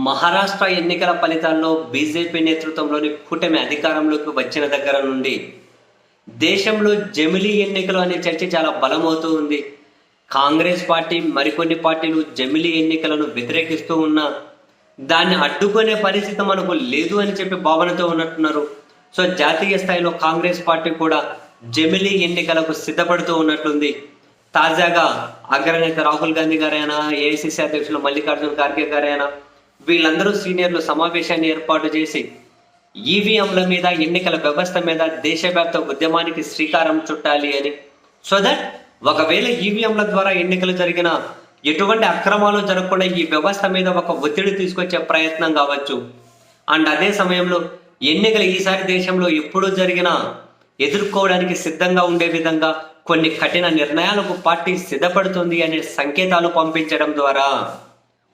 మహారాష్ట్ర ఎన్నికల ఫలితాల్లో బీజేపీ నేతృత్వంలోని కూటమి అధికారంలోకి వచ్చిన దగ్గర నుండి దేశంలో జమిలీ ఎన్నికలు అనే చర్చ చాలా బలమవుతూ ఉంది. కాంగ్రెస్ పార్టీ మరికొన్ని పార్టీలు జమిలీ ఎన్నికలను వ్యతిరేకిస్తూ ఉన్నా దాన్ని అడ్డుకునే పరిస్థితి మనకు లేదు అని చెప్పి భావనతో ఉన్నట్టున్నారు. సో జాతీయ స్థాయిలో కాంగ్రెస్ పార్టీ కూడా జమిలీ ఎన్నికలకు సిద్ధపడుతూ ఉన్నట్లుంది. తాజాగా అగ్రనేత రాహుల్ గాంధీ గారైనా, ఏఐసిసి అధ్యక్షులు మల్లికార్జున ఖార్గే గారైనా వీళ్ళందరూ సీనియర్లు సమావేశాన్ని ఏర్పాటు చేసి ఈవీఎంల మీద, ఎన్నికల వ్యవస్థ మీద దేశవ్యాప్త ఉద్యమానికి శ్రీకారం చుట్టాలి అని. సో దట్ ఒకవేళ ఈవీఎంల ద్వారా ఎన్నికలు జరిగిన ఎటువంటి అక్రమాలు జరగకుండా ఈ వ్యవస్థ మీద ఒక ఒత్తిడి తీసుకొచ్చే ప్రయత్నం కావచ్చు. అండ్ అదే సమయంలో ఎన్నికలు ఈసారి దేశంలో ఎప్పుడు జరిగినా ఎదుర్కోవడానికి సిద్ధంగా ఉండే విధంగా కొన్ని కఠిన నిర్ణయాలకు పార్టీ సిద్ధపడుతుంది అనే సంకేతాలు పంపించడం ద్వారా,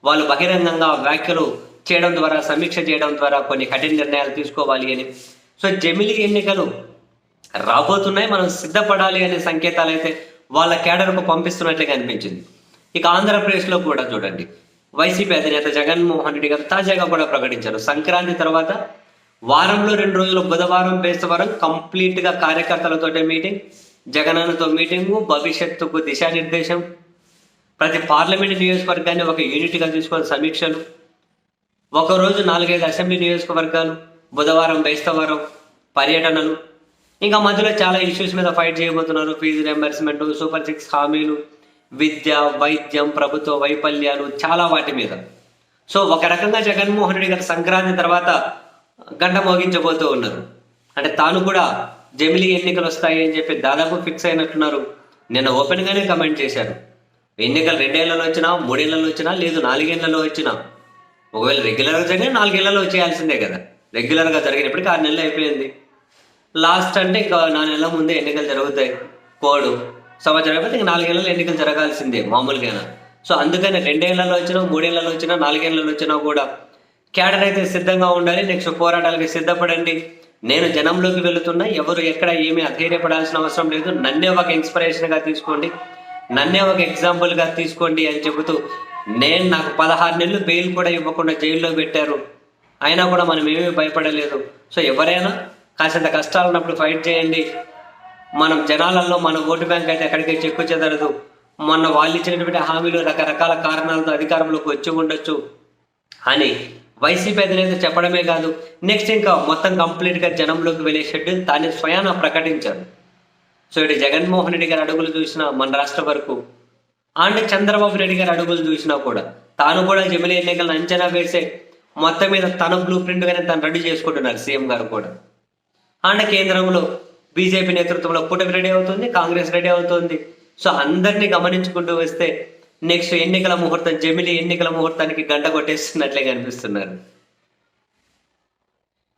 వాళ్ళు బహిరంగంగా వ్యాఖ్యలు చేయడం ద్వారా, సమీక్ష చేయడం ద్వారా కొన్ని కఠిన నిర్ణయాలు తీసుకోవాలి అని. సో జమిలీ ఎన్నికలు రాబోతున్నాయి, మనం సిద్ధపడాలి అనే సంకేతాలు అయితే వాళ్ళ కేడర్కు పంపిస్తున్నట్లుగా అనిపించింది. ఇక ఆంధ్రప్రదేశ్లో కూడా చూడండి, వైసీపీ అధినేత జగన్మోహన్ రెడ్డి గారు తాజాగా కూడా ప్రకటించారు, సంక్రాంతి తర్వాత వారంలో 2 రోజులు బుధవారం, బేస్తవారం కంప్లీట్గా కార్యకర్తలతోటే మీటింగ్, జగనన్నతో మీటింగు, భవిష్యత్తుకు దిశానిర్దేశం, ప్రతి పార్లమెంట్ నియోజకవర్గాన్ని ఒక యూనిట్గా తీసుకొని సమీక్షలు, ఒకరోజు 4-5 అసెంబ్లీ నియోజకవర్గాలు, బుధవారం బేస్తవారం పర్యటనలు, ఇంకా మధ్యలో చాలా ఇష్యూస్ మీద ఫైట్ చేయబోతున్నారు. ఫీజు రియంబర్స్మెంట్, సూపర్ 6 హామీలు, విద్య, వైద్యం, ప్రభుత్వ వైఫల్యాలు, చాలా వాటి మీద. సో ఒక రకంగా జగన్మోహన్ రెడ్డి గారు సంక్రాంతి తర్వాత గంట మోగించబోతూ ఉన్నారు. అంటే తాను కూడా జమిలీ ఎన్నికలు వస్తాయి అని చెప్పి దాదాపు ఫిక్స్ అయినట్టున్నారు. నిన్న ఓపెన్గానే కమెంట్ చేశారు, ఎన్నికలు 2 ఏళ్లలో వచ్చినా, 3 ఏళ్లలో వచ్చినా, లేదు 4 ఏళ్లలో వచ్చినా, ఒకవేళ రెగ్యులర్గా జరిగినా 4 ఏళ్లలో వచ్చేయాల్సిందే కదా. రెగ్యులర్గా జరిగినప్పటికీ 6 నెలలు అయిపోయింది. లాస్ట్ అంటే ఇంకా 4 నెలల ముందే ఎన్నికలు జరుగుతాయి. కోడ్ సంవత్సరం అయిపోతే ఇంకా 4 ఏళ్లలో ఎన్నికలు జరగాల్సిందే మామూలుగా. సో అందుకని 2 ఏళ్లలో వచ్చినా, 3 ఏళ్లలో వచ్చినా, 4 ఏళ్లలో వచ్చినా కూడా క్యాడర్ అయితే సిద్ధంగా ఉండాలి. నెక్స్ట్ పోరాటాలకి సిద్ధపడండి. నేను జనంలోకి వెళుతున్నా, ఎవరు ఎక్కడ ఏమీ అధైర్యపడాల్సిన అవసరం లేదు, నన్నే ఒక ఇన్స్పిరేషన్గా తీసుకోండి, నన్నే ఒక ఎగ్జాంపుల్గా తీసుకోండి అని చెబుతూ, నాకు 16 నెలలు బెయిల్ కూడా ఇవ్వకుండా జైల్లో పెట్టారు, అయినా కూడా మనం ఏమీ భయపడలేదు. సో ఎవరైనా కాసింత కష్టాలు ఉన్నప్పుడు ఫైట్ చేయండి. మనం జనాలలో మన ఓటు బ్యాంక్ అయితే ఎక్కడికి చెక్కు చెదరదు. మొన్న వాళ్ళు ఇచ్చినటువంటి హామీలు రకరకాల కారణాలతో అధికారంలోకి వచ్చి ఉండొచ్చు అని వైసీపీ అధినేత చెప్పడమే కాదు, నెక్స్ట్ ఇంకా మొత్తం కంప్లీట్గా జనంలోకి వెళ్ళే షెడ్యూల్ తాను స్వయాన ప్రకటించారు. సో ఇటు జగన్మోహన్ రెడ్డి గారి అడుగులు చూసినా మన రాష్ట్ర వరకు, అండ్ చంద్రబాబు నాయుడు గారి అడుగులు చూసినా కూడా తాను కూడా జమిలీ ఎన్నికలను అంచనా వేసే మొత్తం మీద తన బ్లూ ప్రింట్గానే తను రెడీ చేసుకుంటున్నారు సీఎం గారు కూడా. అండ్ కేంద్రంలో బీజేపీ నేతృత్వంలో కూటమి రెడీ అవుతుంది, కాంగ్రెస్ రెడీ అవుతుంది. సో అందరినీ గమనించుకుంటూ వస్తే నెక్స్ట్ ఎన్నికల ముహూర్తం, జమిలీ ఎన్నికల ముహూర్తానికి గంట కొట్టేస్తున్నట్లే కనిపిస్తున్నారు.